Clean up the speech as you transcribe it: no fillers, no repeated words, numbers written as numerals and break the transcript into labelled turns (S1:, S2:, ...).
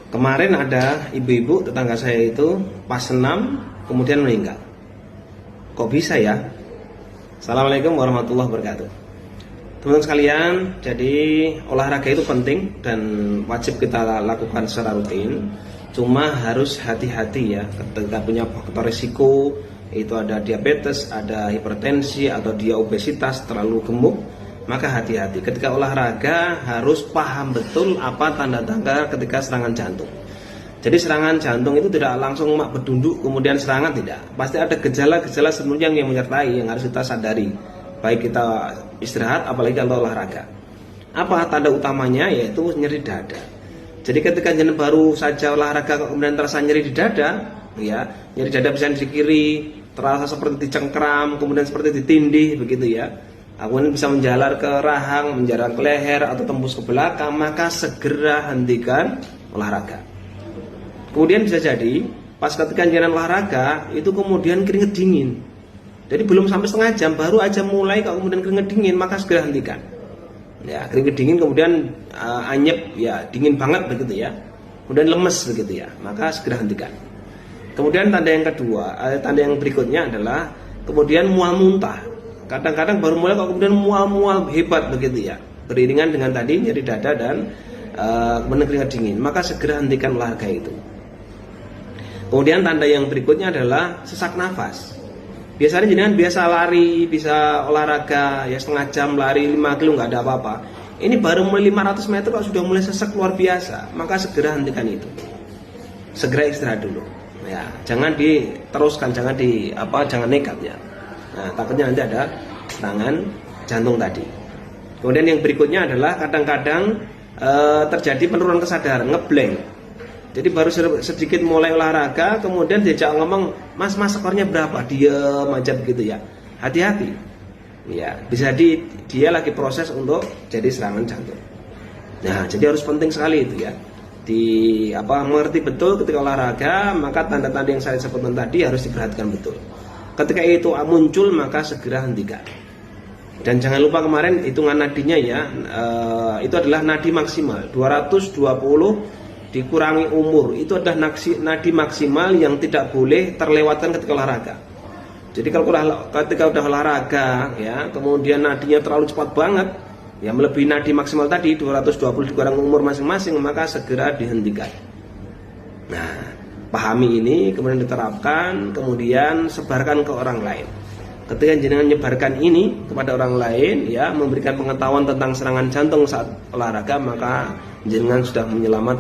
S1: Kemarin ada ibu-ibu tetangga saya itu pas senam kemudian meninggal. Kok bisa ya? Assalamualaikum warahmatullahi wabarakatuh. Teman-teman sekalian, jadi olahraga itu penting dan wajib kita lakukan secara rutin. Cuma harus hati-hati ya, ketika punya faktor risiko, itu ada diabetes, ada hipertensi, atau dia obesitas, terlalu gemuk, maka hati-hati. Ketika olahraga harus paham betul apa tanda-tanda ketika serangan jantung. Jadi serangan jantung itu tidak langsung mak berdunduk kemudian serangan, tidak. Pasti ada gejala-gejala sebelumnya yang menyertai, yang harus kita sadari. Baik kita istirahat, apalagi kalau olahraga. Apa tanda utamanya? Yaitu nyeri dada. Jadi ketika jenengan baru saja olahraga kemudian terasa nyeri di dada, ya, nyeri dada bisa di kiri, terasa seperti dicengkram, kemudian seperti ditindih, begitu ya. Kemudian bisa menjalar ke rahang, menjalar ke leher atau tembus ke belakang, maka segera hentikan olahraga. Kemudian bisa jadi pas ketika jenengan olahraga itu kemudian keringet dingin. Jadi belum sampai setengah jam baru aja mulai kalau kemudian keringet dingin, maka segera hentikan. Ya, keringet dingin kemudian anyep, ya dingin banget begitu ya. Kemudian lemes begitu ya, maka segera hentikan. Kemudian tanda yang kedua, tanda yang berikutnya adalah kemudian mual muntah. Kadang-kadang baru mulai kalau kemudian mual-mual hebat begitu ya, beriringan dengan tadi nyeri dada dan kemudian keringat dingin, maka segera hentikan olahraga itu. Kemudian tanda yang berikutnya adalah sesak nafas. Biasanya jenengan biasa lari, bisa olahraga ya setengah jam lari 5 kilo nggak ada apa-apa. Ini baru mulai 500 meter kalau sudah mulai sesak luar biasa, maka segera hentikan itu. Segera istirahat dulu. Ya, jangan diteruskan, jangan nekat ya. Nah, takutnya nanti ada serangan jantung tadi. Kemudian yang berikutnya adalah kadang-kadang terjadi penurunan kesadaran, ngeblank. Jadi baru sedikit mulai olahraga, kemudian diajak ngomong, mas skornya berapa? Diam aja begitu ya. Hati-hati. Ya, bisa dia lagi proses untuk jadi serangan jantung. Nah, jadi harus penting sekali itu ya. Mengerti betul ketika olahraga, maka tanda-tanda yang saya sebutkan tadi harus diperhatikan betul. Ketika itu muncul, maka segera hentikan. Dan jangan lupa kemarin hitungan nadinya ya, itu adalah nadi maksimal 220 dikurangi umur, itu adalah nadi maksimal yang tidak boleh terlewatkan ketika olahraga. Jadi kalau ketika udah olahraga ya, kemudian nadinya terlalu cepat banget ya, melebihi nadi maksimal tadi 220 dikurangi umur masing-masing, maka segera dihentikan. Nah, pahami ini, kemudian diterapkan, kemudian sebarkan ke orang lain. Ketika jenengan menyebarkan ini kepada orang lain ya, memberikan pengetahuan tentang serangan jantung saat olahraga, maka jenengan sudah menyelamatkan